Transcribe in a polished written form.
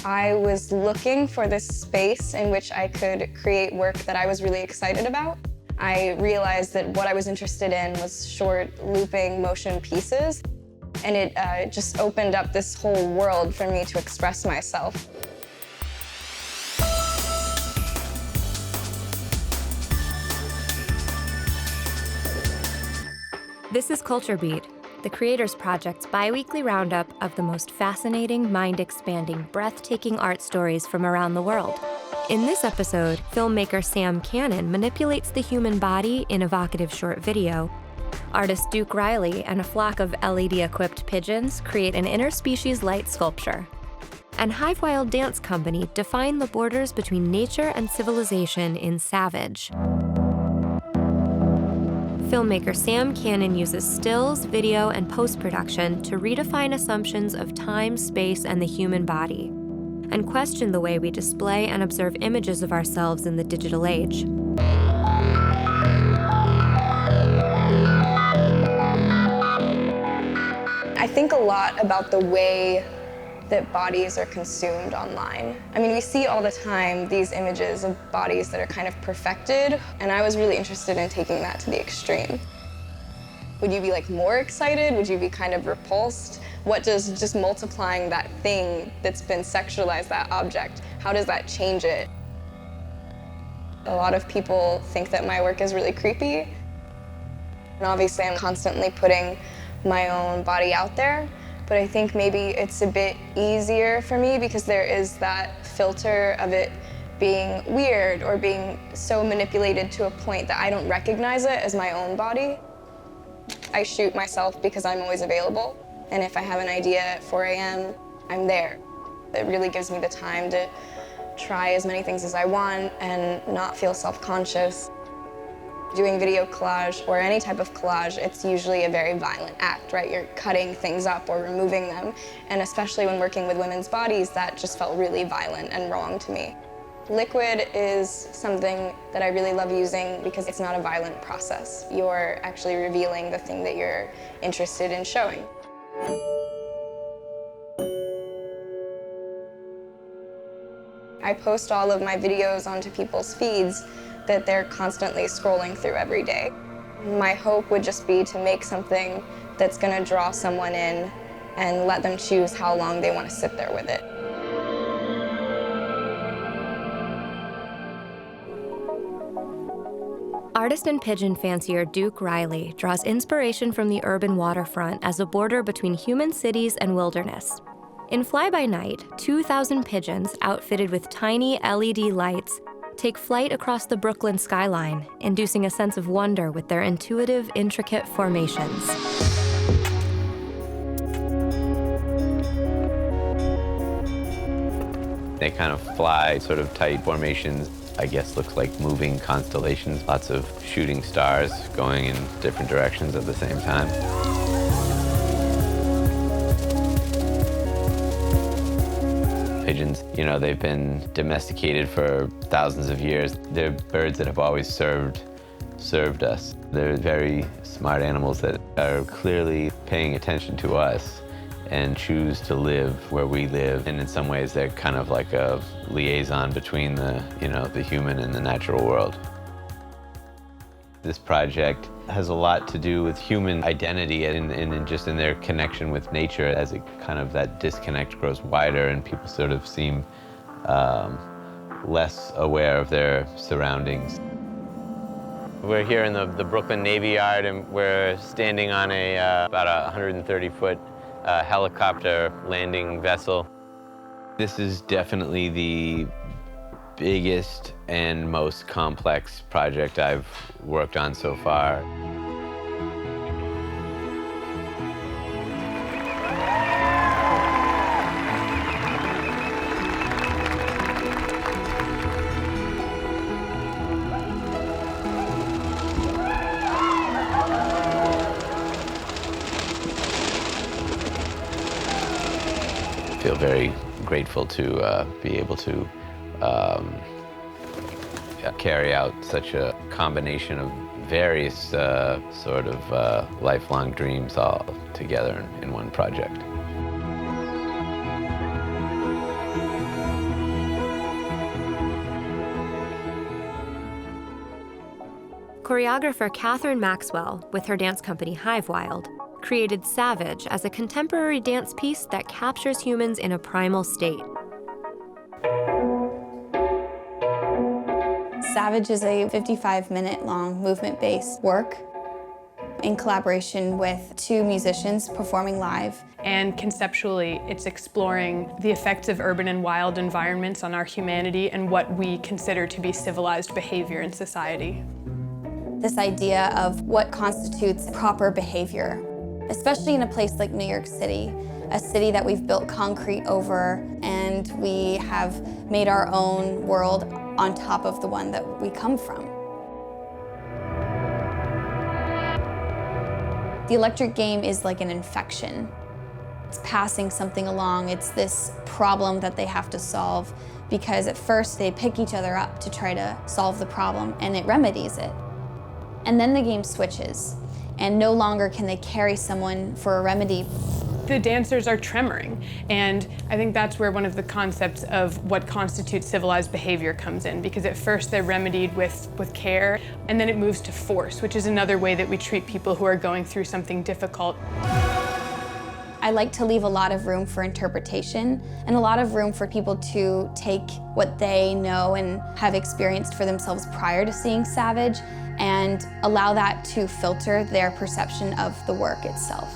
I was looking for this space in which I could create work that I was really excited about. I realized that what I was interested in was short, looping motion pieces, and it just opened up this whole world for me to express myself. This is Culture Beat, the Creators Project's bi-weekly roundup of the most fascinating, mind-expanding, breathtaking art stories from around the world. In this episode, filmmaker Sam Cannon manipulates the human body in evocative short video. Artist Duke Riley and a flock of LED-equipped pigeons create an interspecies light sculpture. And Hivewild Dance Company define the borders between nature and civilization in Savage. Filmmaker Sam Cannon uses stills, video, and post-production to redefine assumptions of time, space, and the human body, and question the way we display and observe images of ourselves in the digital age. I think a lot about the way that bodies are consumed online. I mean, we see all the time these images of bodies that are kind of perfected, and I was really interested in taking that to the extreme. Would you be like more excited? Would you be kind of repulsed? What does just multiplying that thing that's been sexualized, that object, how does that change it? A lot of people think that my work is really creepy. And obviously I'm constantly putting my own body out there. But I think maybe it's a bit easier for me because there is that filter of it being weird or being so manipulated to a point that I don't recognize it as my own body. I shoot myself because I'm always available. And if I have an idea at 4 a.m., I'm there. It really gives me the time to try as many things as I want and not feel self-conscious. Doing video collage or any type of collage, it's usually a very violent act, right? You're cutting things up or removing them. And especially when working with women's bodies, that just felt really violent and wrong to me. Liquid is something that I really love using because it's not a violent process. You're actually revealing the thing that you're interested in showing. I post all of my videos onto people's feeds that they're constantly scrolling through every day. My hope would just be to make something that's gonna draw someone in and let them choose how long they want to sit there with it. Artist and pigeon fancier Duke Riley draws inspiration from the urban waterfront as a border between human cities and wilderness. In Fly By Night, 2,000 pigeons outfitted with tiny LED lights take flight across the Brooklyn skyline, inducing a sense of wonder with their intuitive, intricate formations. They kind of fly sort of tight formations. I guess looks like moving constellations, lots of shooting stars going in different directions at the same time. Pigeons, you know, they've been domesticated for thousands of years. They're birds that have always served us. They're very smart animals that are clearly paying attention to us and choose to live where we live. And in some ways, they're kind of like a liaison between the human and the natural world. This project has a lot to do with human identity and just in their connection with nature. As it kind of that disconnect grows wider and people sort of seem less aware of their surroundings. We're here in the Brooklyn Navy Yard, and we're standing on about a 130-foot helicopter landing vessel. This is definitely the biggest and most complex project I've worked on so far. I feel very grateful to be able to carry out such a combination of various sort of lifelong dreams all together in one project. Choreographer Katherine Maxwell, with her dance company Hivewild, created Savage as a contemporary dance piece that captures humans in a primal state. Savage is a 55-minute long movement-based work in collaboration with 2 musicians performing live. And conceptually, it's exploring the effects of urban and wild environments on our humanity and what we consider to be civilized behavior in society. This idea of what constitutes proper behavior, especially in a place like New York City, a city that we've built concrete over, and we have made our own world on top of the one that we come from. The electric game is like an infection. It's passing something along. It's this problem that they have to solve, because at first they pick each other up to try to solve the problem, and it remedies it. And then the game switches, and no longer can they carry someone for a remedy. The dancers are tremoring, and I think that's where one of the concepts of what constitutes civilized behavior comes in, because at first they're remedied with care, and then it moves to force, which is another way that we treat people who are going through something difficult. I like to leave a lot of room for interpretation and a lot of room for people to take what they know and have experienced for themselves prior to seeing Savage and allow that to filter their perception of the work itself.